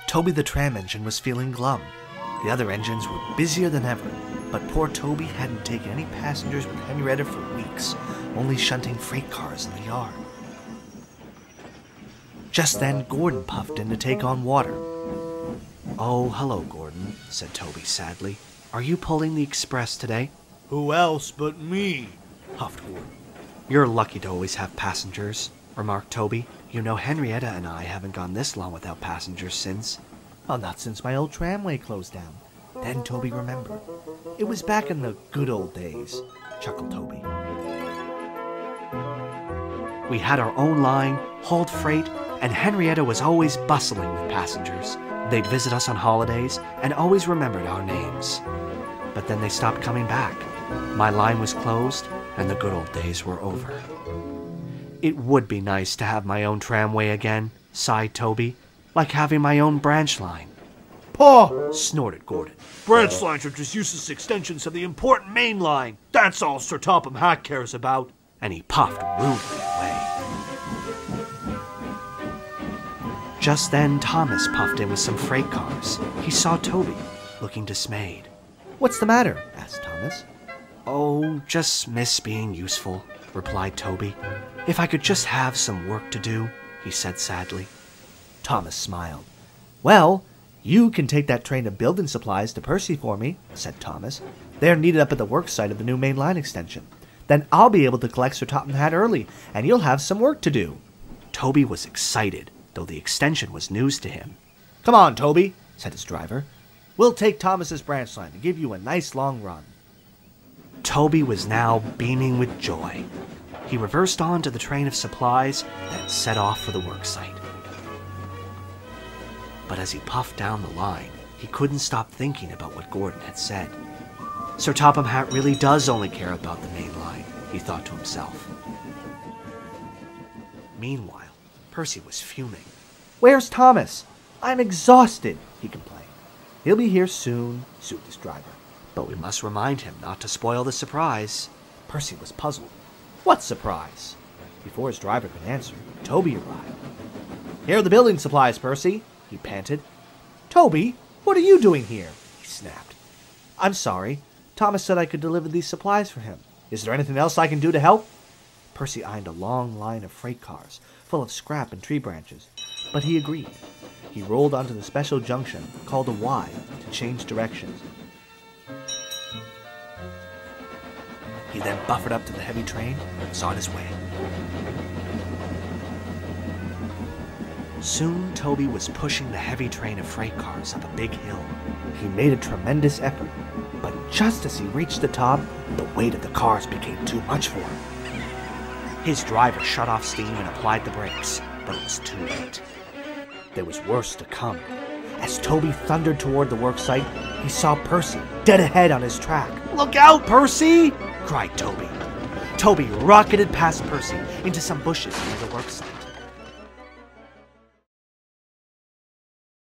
Toby the tram engine was feeling glum. The other engines were busier than ever, but poor Toby hadn't taken any passengers with Henrietta for weeks, only shunting freight cars in the yard. Just then, Gordon puffed in to take on water. "Oh, hello, Gordon," said Toby sadly. "Are you pulling the express today?" "Who else but me?" huffed Gordon. "You're lucky to always have passengers," remarked Toby. "You know Henrietta and I haven't gone this long without passengers since." "Well, not since my old tramway closed down." Then Toby remembered. "It was back in the good old days," chuckled Toby. "We had our own line, hauled freight, and Henrietta was always bustling with passengers. They'd visit us on holidays and always remembered our names. But then they stopped coming back. My line was closed, and the good old days were over." "It would be nice to have my own tramway again," sighed Toby, "like having my own branch line." "Paw!" snorted Gordon. "Branch lines are just useless extensions of the important main line. That's all Sir Topham Hatt cares about." And he puffed rudely away. Just then, Thomas puffed in with some freight cars. He saw Toby, looking dismayed. "What's the matter?" asked Thomas. "Oh, just miss being useful," replied Toby. "If I could just have some work to do," he said sadly. Thomas smiled. "Well, you can take that train of building supplies to Percy for me," said Thomas. "They're needed up at the work site of the new main line extension. Then I'll be able to collect Sir Topham Hatt early, and you'll have some work to do." Toby was excited, though the extension was news to him. "Come on, Toby," said his driver. "We'll take Thomas's branch line and give you a nice long run." Toby was now beaming with joy. He reversed on to the train of supplies, then set off for the work site. But as he puffed down the line, he couldn't stop thinking about what Gordon had said. Sir Topham Hatt really does only care about the main line, he thought to himself. Meanwhile, Percy was fuming. "Where's Thomas? I'm exhausted," he complained. "He'll be here soon," soothed his driver. "But we must remind him not to spoil the surprise." Percy was puzzled. "What surprise?" Before his driver could answer, Toby arrived. "Here are the building supplies, Percy," he panted. "Toby, what are you doing here?" he snapped. "I'm sorry. Thomas said I could deliver these supplies for him. Is there anything else I can do to help?" Percy eyed a long line of freight cars, full of scrap and tree branches, but he agreed. He rolled onto the special junction, called a Y, to change directions. He then buffered up to the heavy train and was on his way. Soon Toby was pushing the heavy train of freight cars up a big hill. He made a tremendous effort, but just as he reached the top, the weight of the cars became too much for him. His driver shut off steam and applied the brakes, but it was too late. There was worse to come. As Toby thundered toward the worksite, he saw Percy dead ahead on his track. "Look out, Percy!" cried Toby. Toby rocketed past Percy into some bushes near the worksite.